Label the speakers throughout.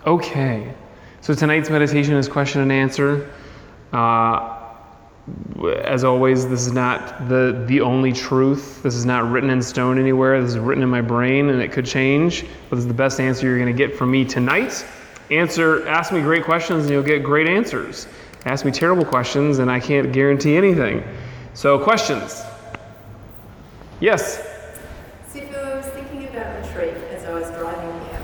Speaker 1: Okay, so tonight's meditation is question and answer. As always, this is not the only truth. This is not written in stone anywhere. This is written in my brain, and it could change. But this is the best answer you're going to get from me tonight. Ask me great questions, and you'll get great answers. Ask me terrible questions, and I can't guarantee anything. So, questions? Yes?
Speaker 2: So I was thinking about retreat as I was driving here,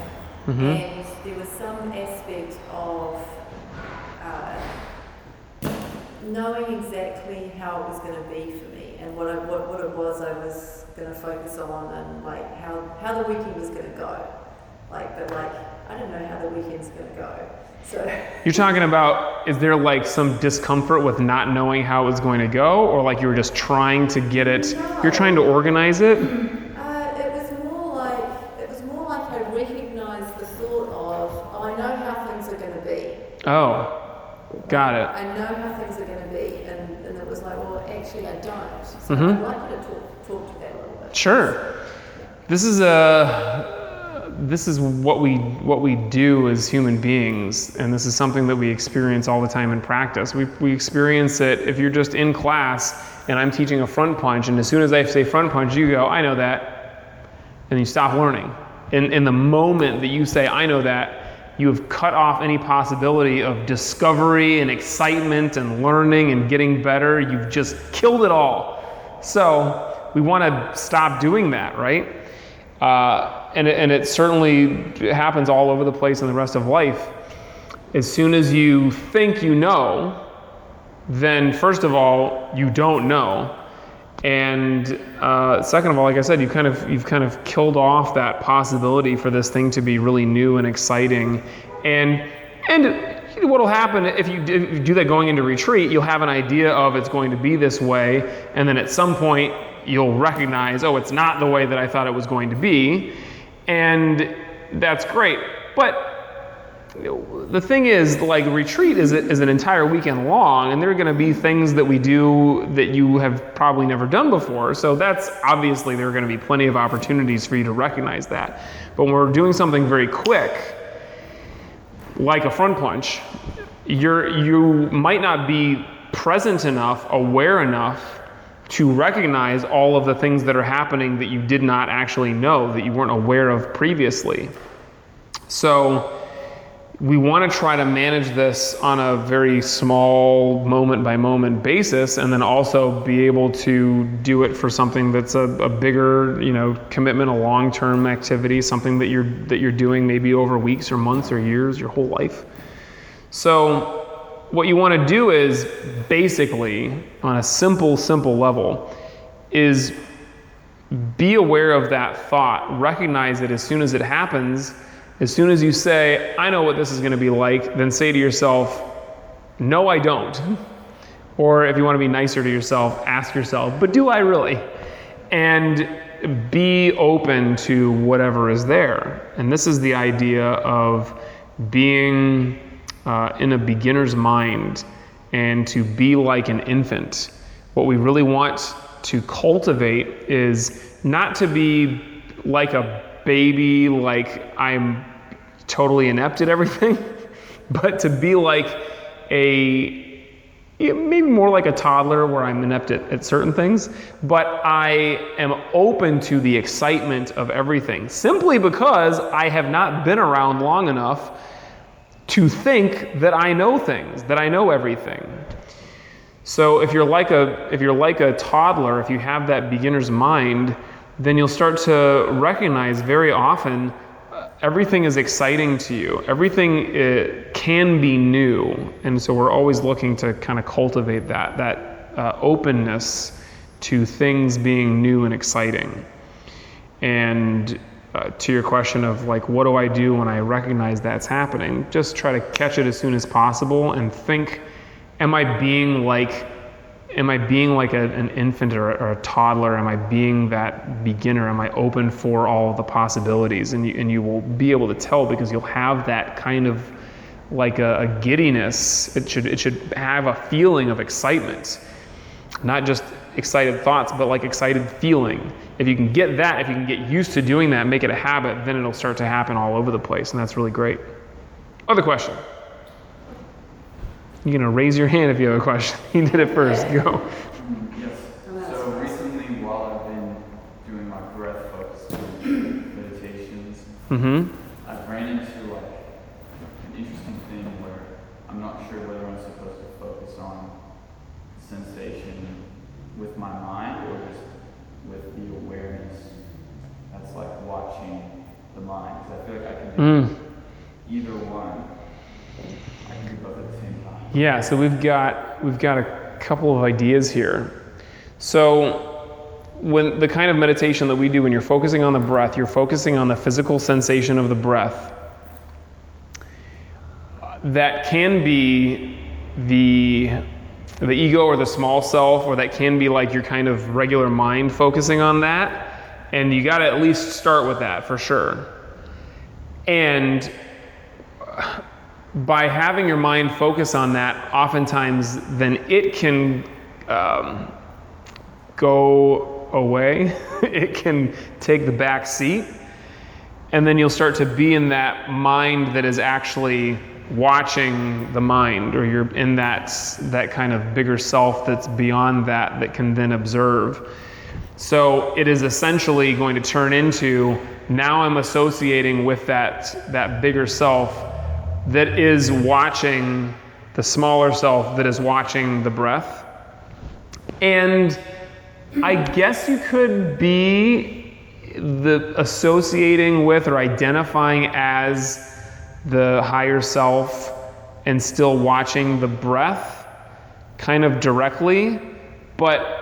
Speaker 2: and there was some aspect of knowing exactly how it was going to be for me, and what it was I was going to focus on, and like how the weekend was going to go. But I don't know how the weekend's going to go. So
Speaker 1: you're talking about, is there like some discomfort with not knowing how it was going to go, or like you were just trying to get it? No. You're trying to organize it.
Speaker 2: It was more like I recognized the thought of, I know how things are going to be.
Speaker 1: Oh. Got it.
Speaker 2: I know how things are going to be, and it was like, well, actually, I don't. So I'd like you to talk to that a little bit.
Speaker 1: Sure. This is what we do as human beings, and this is something that we experience all the time in practice. We experience it if you're just in class and I'm teaching a front punch, and as soon as I say front punch, you go, I know that, and you stop learning. In the moment that you say, I know that, you have cut off any possibility of discovery and excitement and learning and getting better. You've just killed it all. So we want to stop doing that, right? And it certainly happens all over the place in the rest of life. As soon as you think you know, then first of all, you don't know. And second of all, like I said, you've kind of killed off that possibility for this thing to be really new and exciting. And what will happen if you do that going into retreat, you'll have an idea of it's going to be this way, and then at some point you'll recognize, oh, it's not the way that I thought it was going to be, and that's great. But the thing is, like, retreat is an entire weekend long, and there are going to be things that we do that you have probably never done before. So that's obviously there are going to be plenty of opportunities for you to recognize that. But when we're doing something very quick, like a front punch, you might not be present enough, aware enough to recognize all of the things that are happening that you did not actually know, that you weren't aware of previously. So we want to try to manage this on a very small moment-by-moment basis, and then also be able to do it for something that's a bigger, commitment, a long-term activity, something that you're doing maybe over weeks or months or years, your whole life. So what you want to do is basically, on a simple level, is be aware of that thought, recognize it as soon as it happens. As soon as you say, I know what this is going to be like, then say to yourself, no, I don't. Or if you want to be nicer to yourself, ask yourself, but do I really? And be open to whatever is there. And this is the idea of being in a beginner's mind and to be like an infant. What we really want to cultivate is not to be like a baby, like I'm totally inept at everything, but to be like maybe more like a toddler where I'm inept at certain things, but I am open to the excitement of everything, simply because I have not been around long enough to think that I know things, that I know everything. So if you're like a toddler, if you have that beginner's mind, then you'll start to recognize very often everything is exciting to you. Everything can be new. And so we're always looking to kind of cultivate that openness to things being new and exciting. And to your question of like, what do I do when I recognize that's happening? Just try to catch it as soon as possible and think, am I being like an infant or a toddler? Am I being that beginner? Am I open for all of the possibilities? And you will be able to tell, because you'll have that kind of like a giddiness. It should have a feeling of excitement, not just excited thoughts, but like excited feeling. If you can get that, if you can get used to doing that, make it a habit, then it'll start to happen all over the place, and that's really great. Other question. You're going to raise your hand if you have a question. You did it first. Go.
Speaker 3: Yes. So recently, while I've been doing my breath focus meditations, I've ran into like an interesting thing where I'm not sure whether I'm supposed to focus on sensation with my mind or just with the awareness that's like watching the mind. Because I feel like I can do either one. I can do both at the same time.
Speaker 1: Yeah, so we've got a couple of ideas here. So when the kind of meditation that we do when you're focusing on the breath, you're focusing on the physical sensation of the breath. That can be the ego or the small self, or that can be like your kind of regular mind focusing on that. And you got to at least start with that for sure. And by having your mind focus on that, oftentimes then it can go away. It can take the back seat. And then you'll start to be in that mind that is actually watching the mind, or you're in that kind of bigger self that's beyond that can then observe. So it is essentially going to turn into, now I'm associating with that bigger self that is watching the smaller self that is watching the breath. And I guess you could be associating with or identifying as the higher self and still watching the breath kind of directly, but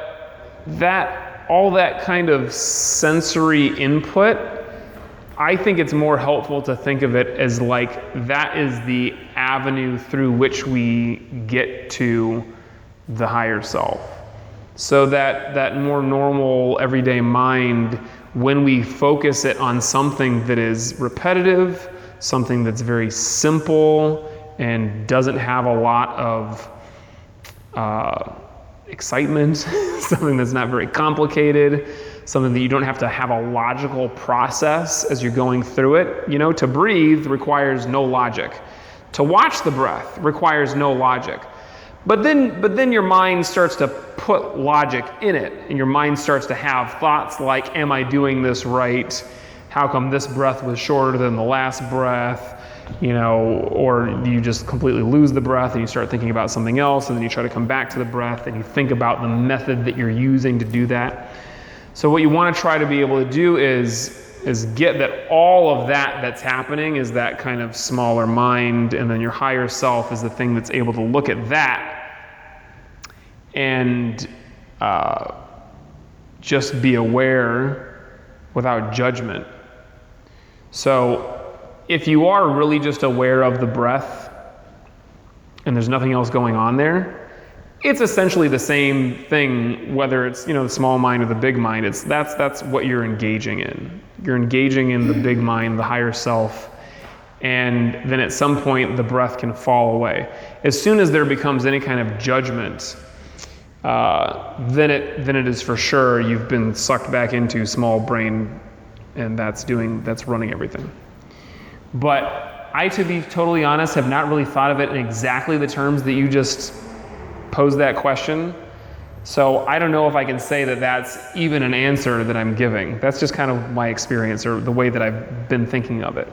Speaker 1: all that kind of sensory input, I think it's more helpful to think of it as like that is the avenue through which we get to the higher self. So that more normal everyday mind, when we focus it on something that is repetitive, something that's very simple and doesn't have a lot of excitement, something that's not very complicated, something that you don't have to have a logical process as you're going through it. You know, to breathe requires no logic. To watch the breath requires no logic. But then your mind starts to put logic in it, and your mind starts to have thoughts like, am I doing this right? How come this breath was shorter than the last breath? You know, or you just completely lose the breath and you start thinking about something else, and then you try to come back to the breath and you think about the method that you're using to do that. So what you want to try to be able to do is get that all of that's happening is that kind of smaller mind, and then your higher self is the thing that's able to look at that and just be aware without judgment. So if you are really just aware of the breath and there's nothing else going on there, it's essentially the same thing, whether it's, the small mind or the big mind. That's what you're engaging in. You're engaging in the big mind, the higher self, and then at some point the breath can fall away. As soon as there becomes any kind of judgment, then it is for sure you've been sucked back into small brain, and that's running everything. But I, to be totally honest, have not really thought of it in exactly the terms that you just posed that question. So I don't know if I can say that that's even an answer that I'm giving. That's just kind of my experience or the way that I've been thinking of it.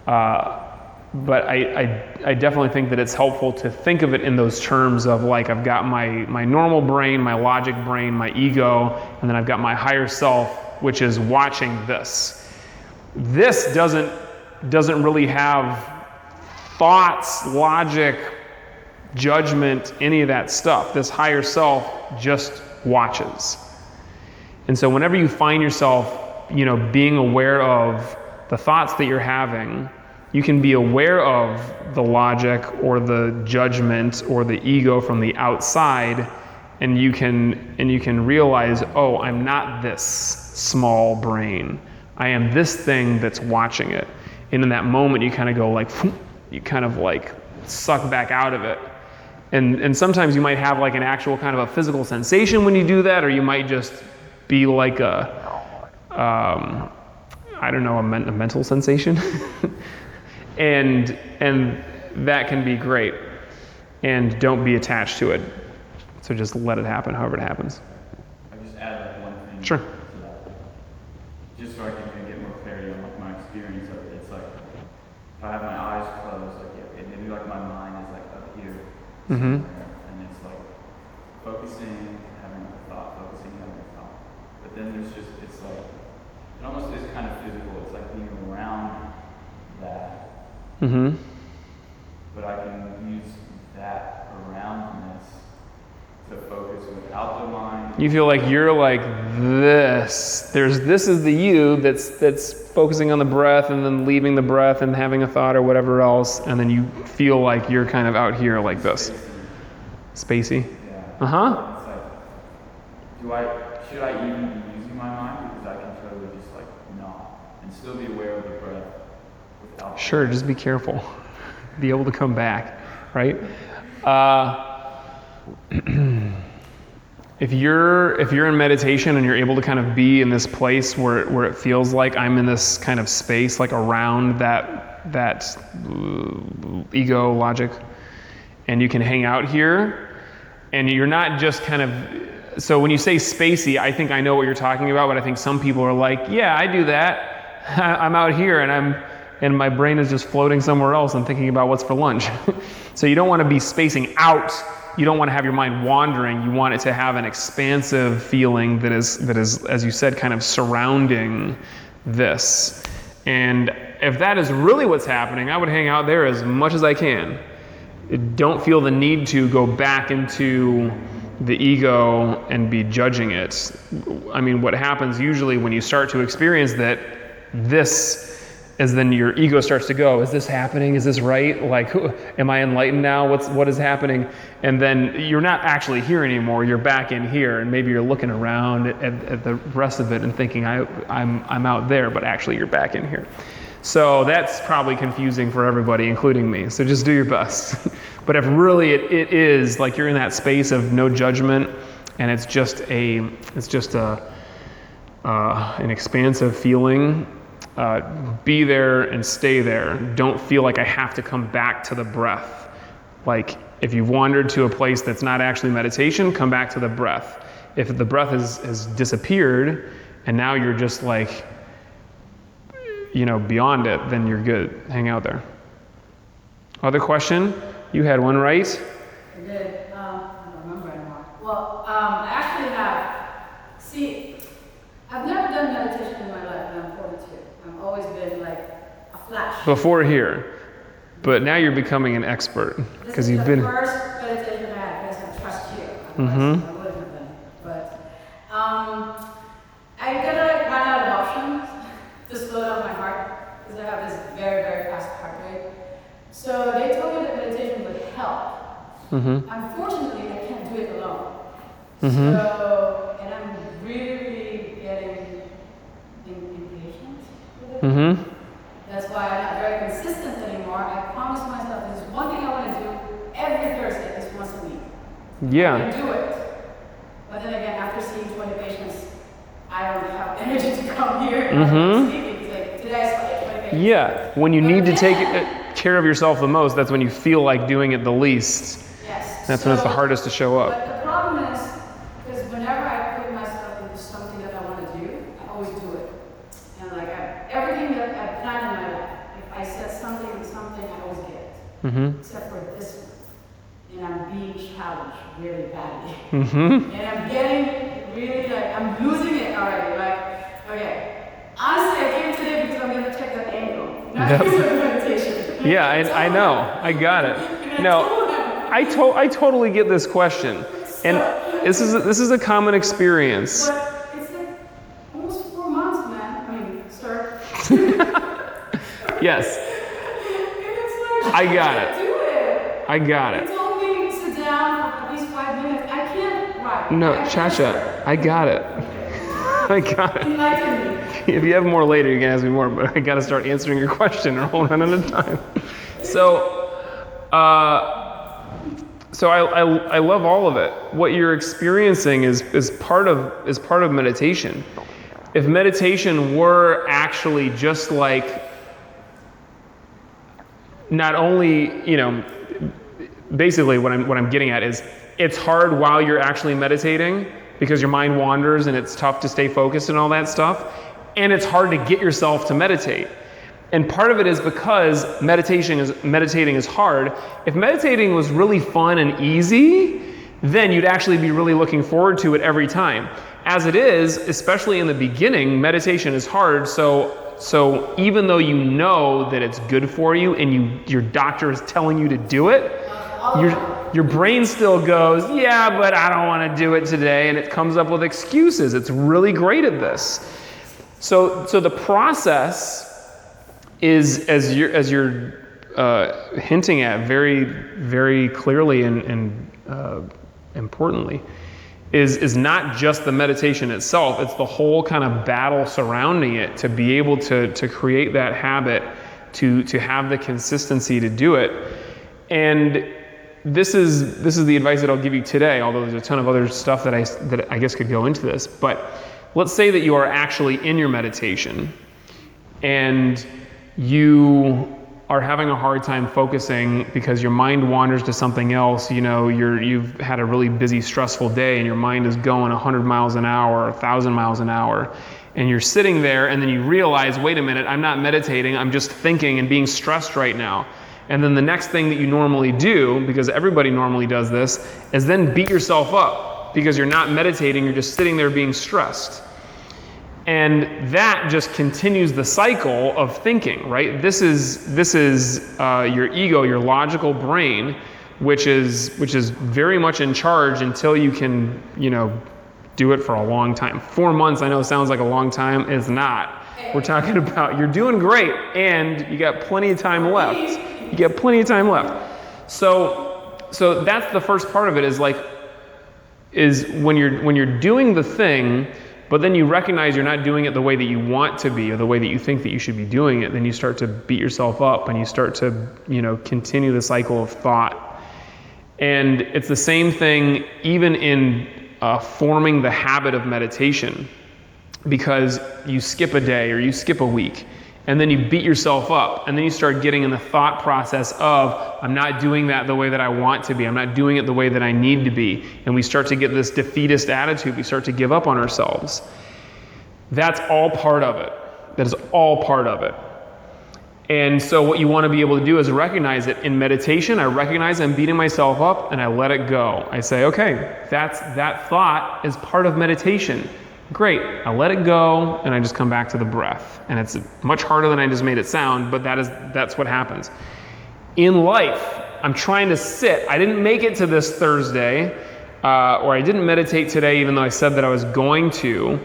Speaker 1: But I definitely think that it's helpful to think of it in those terms of like, I've got my normal brain, my logic brain, my ego, and then I've got my higher self, which is watching this. This doesn't really have thoughts, logic, judgment, any of that stuff. This higher self just watches. And so whenever you find yourself, being aware of the thoughts that you're having, you can be aware of the logic or the judgment or the ego from the outside, and you can realize, oh, I'm not this small brain. I am this thing that's watching it. And in that moment, you kind of go like, you kind of like suck back out of it. And sometimes you might have like an actual kind of a physical sensation when you do that, or you might just be like a mental sensation. And that can be great. And don't be attached to it. So just let it happen however it happens.
Speaker 3: I just add like one thing
Speaker 1: Sure.
Speaker 3: to that. Just so I can get more clarity on like my experience of it. It's like if I have my eyes closed, like maybe like my mind is like up here somewhere, and it's like focusing, having a thought, focusing, having a thought. But then there's just it's like it almost is kind of physical. It's like being around that. But I can use that aroundness to focus without the mind.
Speaker 1: You feel like you're like this. This is the you that's focusing on the breath and then leaving the breath and having a thought or whatever else, and then you feel like you're kind of out here like this. Spacey.
Speaker 3: Yeah. It's like, should I even be using my mind? Because I can totally just like not and still be aware of the breath without.
Speaker 1: Sure, just be careful. Be able to come back, right? If you're in meditation and you're able to kind of be in this place where it feels like I'm in this kind of space, like around that ego logic, and you can hang out here, and you're not just kind of. So when you say spacey, I think I know what you're talking about, but I think some people are like, yeah, I do that. I'm out here and my brain is just floating somewhere else and thinking about what's for lunch. So you don't want to be spacing out. You don't want to have your mind wandering. You want it to have an expansive feeling that is, as you said, kind of surrounding this. And if that is really what's happening, I would hang out there as much as I can. Don't feel the need to go back into the ego and be judging it. I mean, what happens usually when you start to experience that, this is then your ego starts to go, is this happening? Is this right? Like, am I enlightened now? What is happening? And then you're not actually here anymore. You're back in here, and maybe you're looking around at the rest of it and thinking, I'm out there, but actually you're back in here. So that's probably confusing for everybody, including me. So just do your best. But if really it is like you're in that space of no judgment, and it's just an expansive feeling. Be there and stay there. Don't feel like I have to come back to the breath. Like if you've wandered to a place that's not actually meditation, come back to the breath. If the breath has disappeared and now you're just like, beyond it, then you're good. Hang out there. Other question? You had one, right?
Speaker 4: I did. I don't remember anymore. Well, I actually have. See, I've never done meditation in my life, and I'm 42. I've always been like a flash.
Speaker 1: Before here, but now you're becoming an expert because you've been.
Speaker 4: This is the first meditation I had because I trust you. Otherwise I wouldn't have done it. But I gotta run out of options to slow down my heart because I have this very, very fast heart rate. So they told me that meditation would help. Unfortunately, I can't do it alone. So, and I'm really getting impatient with it. That's why I'm not very consistent anymore. I promised myself there's one thing I want to do every Thursday, at least once a week.
Speaker 1: Yeah.
Speaker 4: I can do it. But then again, after seeing 20 patients, I don't have energy to come here and speak. It's like, today I saw 20 patients.
Speaker 1: Yeah, when you need to take care of yourself the most, that's when you feel like doing it the least.
Speaker 4: Yes.
Speaker 1: That's when it's the hardest to show up.
Speaker 4: But the problem is, because whenever I put myself into something that I want to do, I always do it. And like everything that I plan in my life, if I set something, I always get it. Except for this one. And I'm being challenged really badly. And I'm getting really I'm losing it already. Like, okay, honestly, I came today because I'm going to check that angle. Not because of meditation.
Speaker 1: Yeah, I know. I got it. No, I totally get this question, and this is a common experience.
Speaker 4: But it's like almost 4 months, man. I mean, sir.
Speaker 1: Yes.
Speaker 4: It's like,
Speaker 1: I got it.
Speaker 4: Do it.
Speaker 1: I got
Speaker 4: They
Speaker 1: it.
Speaker 4: told me sit down for at least 5 minutes. I can't write.
Speaker 1: No, Chacha, I got it. I got it.
Speaker 4: Enlighten me.
Speaker 1: If you have more later, you can ask me more, but I got to start answering your question or we'll run out of time. So I love all of it. What you're experiencing is part of meditation. If meditation were actually just like not only, basically what I'm getting at is it's hard while you're actually meditating because your mind wanders and it's tough to stay focused and all that stuff. And it's hard to get yourself to meditate. And part of it is because meditating is hard. If meditating was really fun and easy, then you'd actually be really looking forward to it every time. As it is, especially in the beginning, meditation is hard. So even though you know that it's good for you and your doctor is telling you to do it, your brain still goes, yeah, but I don't want to do it today, and it comes up with excuses. It's really great at this. So the process is, as you're hinting at very, very clearly and importantly, is not just the meditation itself. It's the whole kind of battle surrounding it to be able to create that habit, to have the consistency to do it. And this is the advice that I'll give you today, although there's a ton of other stuff that I guess could go into this. But let's say that you are actually in your meditation and you are having a hard time focusing because your mind wanders to something else. You've had a really busy, stressful day and your mind is going 100 miles an hour, 1,000 miles an hour. And you're sitting there and then you realize, wait a minute, I'm not meditating, I'm just thinking and being stressed right now. And then the next thing that you normally do, because everybody normally does this, is then beat yourself up because you're not meditating, you're just sitting there being stressed. And that just continues the cycle of thinking, right? This is your ego, your logical brain, which is very much in charge until you can, do it for a long time. 4 months, I know sounds like a long time. It's not. We're talking about you're doing great and you got plenty of time left. You get plenty of time left. So that's the first part of it is when you're doing the thing, but then you recognize you're not doing it the way that you want to be or the way that you think that you should be doing it, then you start to beat yourself up and you start to, continue the cycle of thought. And it's the same thing even in forming the habit of meditation, because you skip a day or you skip a week and then you beat yourself up and then you start getting in the thought process of, I'm not doing that the way that I want to be. I'm not doing it the way that I need to be. And we start to get this defeatist attitude. We start to give up on ourselves. That's all part of it. That is all part of it. And so what you want to be able to do is recognize it. In meditation, I recognize I'm beating myself up and I let it go. I say, okay, that thought is part of meditation. Great, I let it go and I just come back to the breath. And it's much harder than I just made it sound, but that's what happens. In life, I'm trying to sit. I didn't make it to this Thursday, or I didn't meditate today even though I said that I was going to.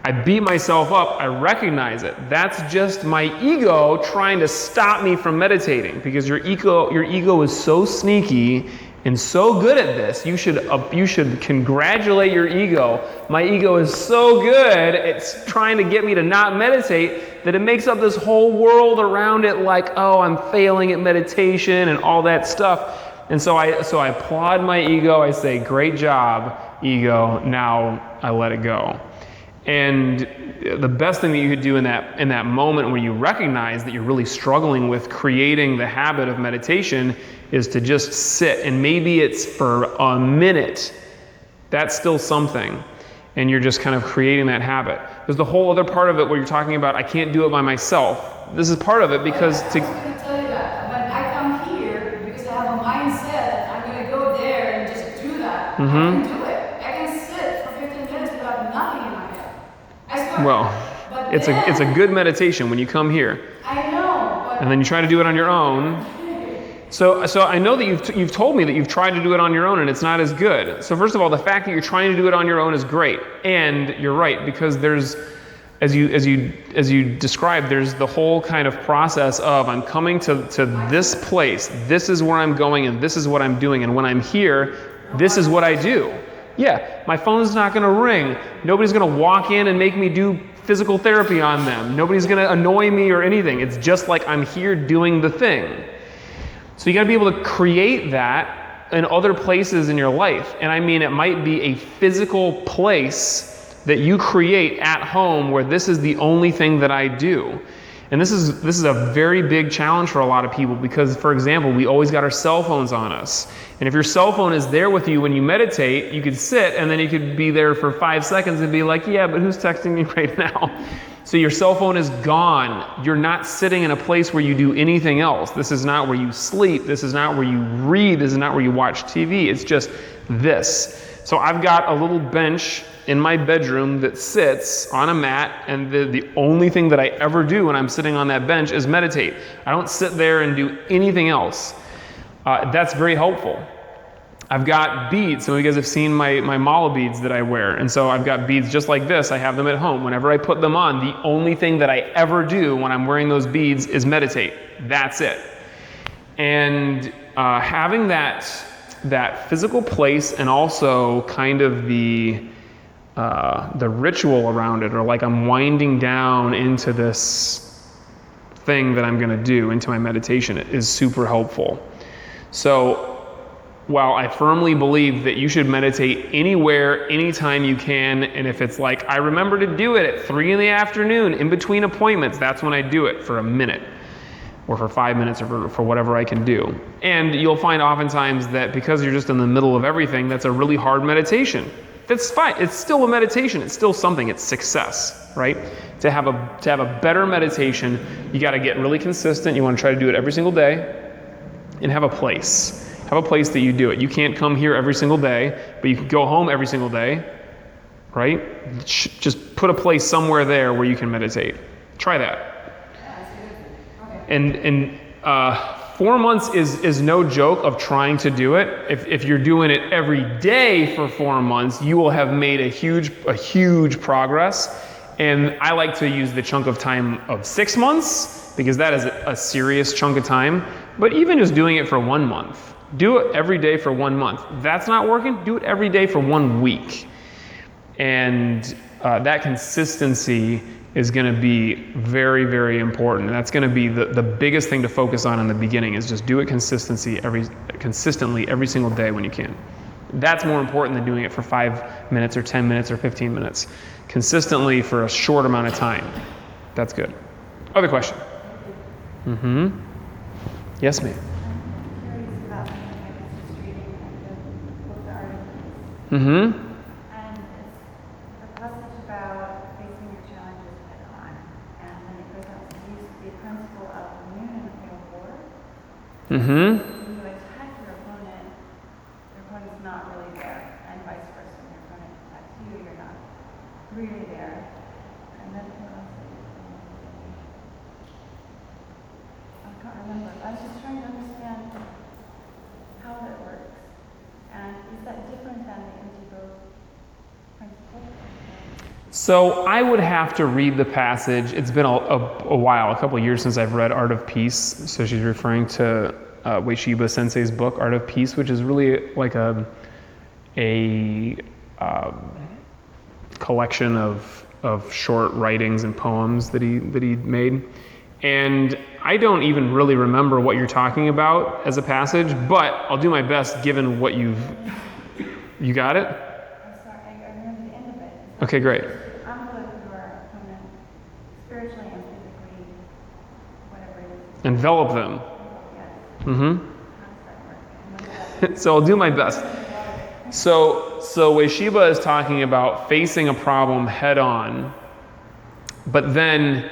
Speaker 1: I beat myself up, I recognize it. That's just my ego trying to stop me from meditating, because your ego is so sneaky and so good at this. You should congratulate your ego. My ego is so good at trying to get me to not meditate that it makes up this whole world around it like, oh, I'm failing at meditation and all that stuff. And so I applaud my ego. I say, great job, ego. Now I let it go. And the best thing that you could do in that moment where you recognize that you're really struggling with creating the habit of meditation is to just sit. And maybe it's for a minute. That's still something. And you're just kind of creating that habit. There's the whole other part of it where you're talking about, I can't do it by myself. This is part of it because
Speaker 4: I was going to tell you that. When I come here, because I have a mindset, I'm going to go there and just do that. I can do it. I can sit for 15 minutes without nothing in my head. I swear.
Speaker 1: Well, it's a good meditation when you come here.
Speaker 4: I know. But
Speaker 1: and then you try to do it on your own. So I know that you've told me that you've tried to do it on your own and it's not as good. So first of all, the fact that you're trying to do it on your own is great. And you're right, because there's, as you described, there's the whole kind of process of, I'm coming to this place, this is where I'm going and this is what I'm doing. And when I'm here, this is what I do. Yeah, my phone's not gonna ring. Nobody's gonna walk in and make me do physical therapy on them. Nobody's gonna annoy me or anything. It's just like I'm here doing the thing. So you got to be able to create that in other places in your life. And I mean, it might be a physical place that you create at home where this is the only thing that I do. And this is a very big challenge for a lot of people because, for example, we always got our cell phones on us. And if your cell phone is there with you when you meditate, you could sit and then you could be there for 5 seconds and be like, yeah, but who's texting me right now? So your cell phone is gone. You're not sitting in a place where you do anything else. This is not where you sleep. This is not where you read. This is not where you watch TV. It's just this. So I've got a little bench in my bedroom that sits on a mat, and the only thing that I ever do when I'm sitting on that bench is meditate. I don't sit there and do anything else. That's very helpful. I've got beads. Some of you guys have seen my mala beads that I wear. And so I've got beads just like this. I have them at home. Whenever I put them on, the only thing that I ever do when I'm wearing those beads is meditate. That's it. And having that physical place and also kind of the ritual around it, or like I'm winding down into this thing that I'm going to do, into my meditation, is super helpful. So while I firmly believe that you should meditate anywhere, anytime you can, and if it's like, I remember to do it at 3 in the afternoon in between appointments, that's when I do it for a minute, or for 5 minutes, or for whatever I can do. And you'll find oftentimes that because you're just in the middle of everything, that's a really hard meditation. That's fine. It's still a meditation. It's still something. It's success, right? To have a better meditation, you got to get really consistent. You want to try to do it every single day, and have a place. Have a place that you do it. You can't come here every single day, but you can go home every single day, right? Just put a place somewhere there where you can meditate. Try that. And 4 months is no joke of trying to do it. If you're doing it every day for 4 months, you will have made a huge progress. And I like to use the chunk of time of 6 months, because that is a serious chunk of time. But even just doing it for 1 month, do it every day for 1 month. That's not working, do it every day for 1 week. And that consistency is going to be very, very important. And that's going to be the biggest thing to focus on in the beginning, is just do it consistently every single day when you can. That's more important than doing it for 5 minutes or 10 minutes or 15 minutes. Consistently for a short amount of time. That's good. Other question? Mm-hmm. Yes, ma'am. Mm-hmm.
Speaker 5: And it's a passage about facing your challenges head on. And then it goes on to use the principle of the moon and the pale board.
Speaker 1: Mm-hmm.
Speaker 5: When you attack your opponent's not really there. And vice versa. When your opponent attacks you, you're not really there. And then what else? I can't remember. I was just trying to understand how that works. And is that different than the Indigo principle?
Speaker 1: So I would have to read the passage. It's been a while, a couple of years since I've read Art of Peace. So she's referring to Ueshiba Sensei's book, Art of Peace, which is really like a collection of short writings and poems that he made. And I don't even really remember what you're talking about as a passage, but I'll do my best given what you got it?
Speaker 5: I'm sorry, I remember the end of it.
Speaker 1: Okay, great.
Speaker 5: Envelope your opponent spiritually and physically, whatever it is.
Speaker 1: Envelop them.
Speaker 5: Yes.
Speaker 1: Mm-hmm.
Speaker 5: How does that work?
Speaker 1: So I'll do my best. So Ueshiba is talking about facing a problem head on, but then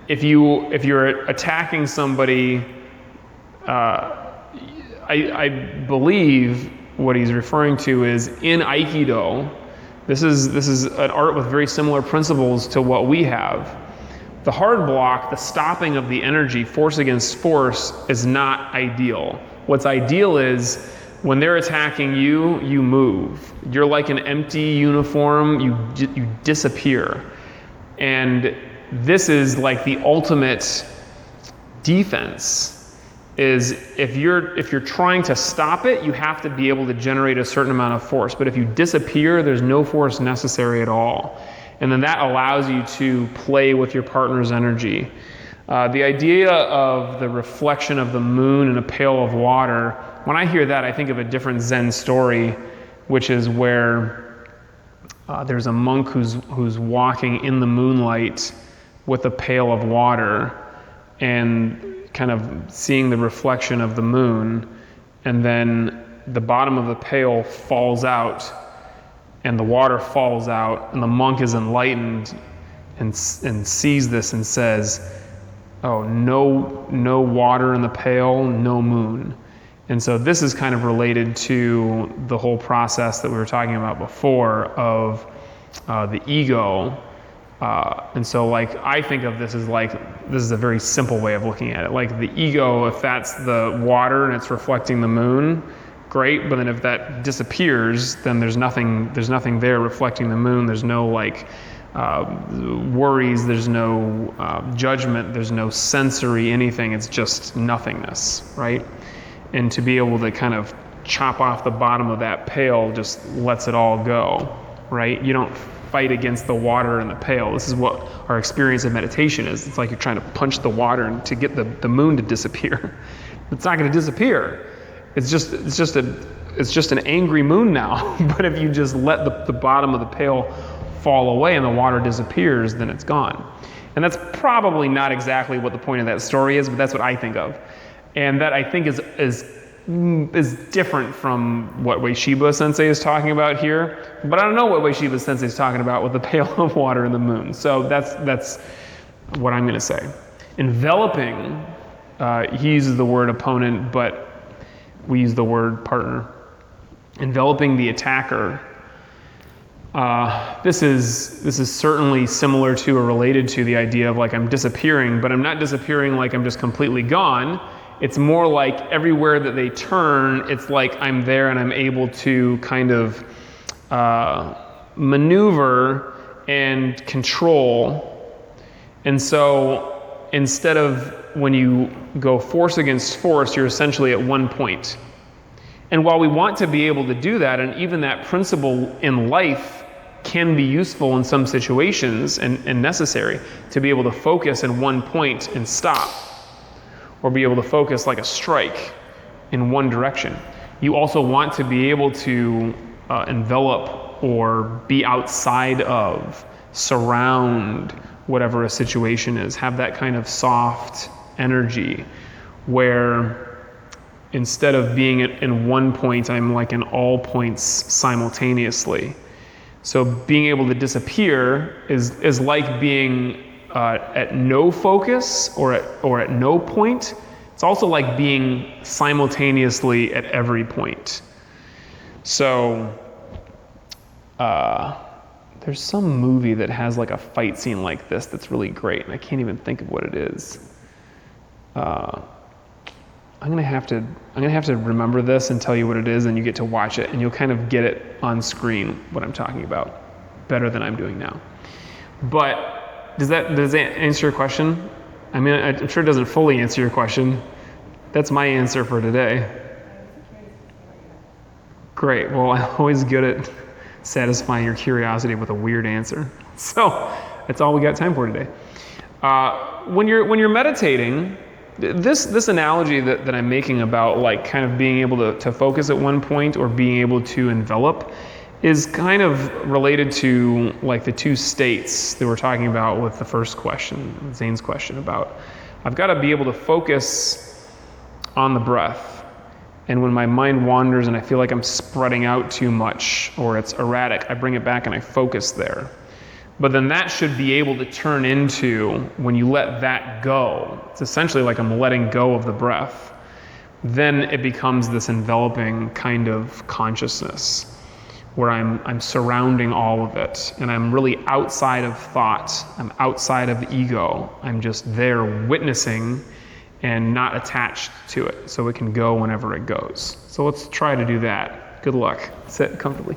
Speaker 1: if you're attacking somebody, I believe what he's referring to is in Aikido. This is an art with very similar principles to what we have. The hard block, the stopping of the energy, force against force, is not ideal. What's ideal is when they're attacking you, you move. You're like an empty uniform, you disappear. And this is like the ultimate defense, is if you're trying to stop it, you have to be able to generate a certain amount of force. But if you disappear, there's no force necessary at all. And then that allows you to play with your partner's energy. The idea of the reflection of the moon in a pail of water, when I hear that, I think of a different Zen story, which is where there's a monk who's walking in the moonlight with a pail of water, and kind of seeing the reflection of the moon, and then the bottom of the pail falls out, and the water falls out, and the monk is enlightened and sees this and says, oh, no water in the pail, no moon. And so this is kind of related to the whole process that we were talking about before of the ego. And so like, I think of this as like, this is a very simple way of looking at it. Like the ego, if that's the water and it's reflecting the moon, great. But then if that disappears, then there's nothing there reflecting the moon. There's no like worries, there's no judgment, there's no sensory anything. It's just nothingness, right? And to be able to kind of chop off the bottom of that pail just lets it all go, right? You don't fight against the water in the pail. This is what our experience of meditation is. It's like you're trying to punch the water and to get the moon to disappear. It's not going to disappear. It's just an angry moon now. But if you just let the bottom of the pail fall away and the water disappears, then it's gone. And that's probably not exactly what the point of that story is, but that's what I think of. And that I think is different from what Ueshiba Sensei is talking about here. But I don't know what Ueshiba Sensei is talking about with the pail of water and the moon. So that's what I'm going to say. Enveloping, he uses the word opponent, but we use the word partner. Enveloping the attacker. This is certainly similar to or related to the idea of like I'm disappearing, but I'm not disappearing like I'm just completely gone. It's more like everywhere that they turn, it's like I'm there and I'm able to kind of maneuver and control. And so instead of when you go force against force, you're essentially at one point. And while we want to be able to do that, and even that principle in life can be useful in some situations and necessary, to be able to focus in one point and stop, or be able to focus like a strike in one direction. You also want to be able to envelop or be outside of, surround whatever a situation is, have that kind of soft energy where instead of being in one point, I'm like in all points simultaneously. So being able to disappear is like being at no focus or at no point. It's also like being simultaneously at every point. So there's some movie that has like a fight scene like this that's really great, and I can't even think of what it is. I'm gonna have to remember this and tell you what it is, and you get to watch it, and you'll kind of get it on screen what I'm talking about better than I'm doing now. But does that answer your question? I mean, I'm sure it doesn't fully answer your question. That's my answer for today. Great. Well, I'm always good at satisfying your curiosity with a weird answer. So that's all we got time for today. When you're meditating, this analogy that I'm making about like kind of being able to focus at one point or being able to envelop is kind of related to like the two states that we're talking about with the first question, Zane's question about, I've got to be able to focus on the breath. And when my mind wanders and I feel like I'm spreading out too much or it's erratic, I bring it back and I focus there. But then that should be able to turn into, when you let that go, it's essentially like I'm letting go of the breath, then it becomes this enveloping kind of consciousness where I'm surrounding all of it, and I'm really outside of thought, I'm outside of ego, I'm just there witnessing and not attached to it, so it can go whenever it goes. So let's try to do that. Good luck. Sit comfortably.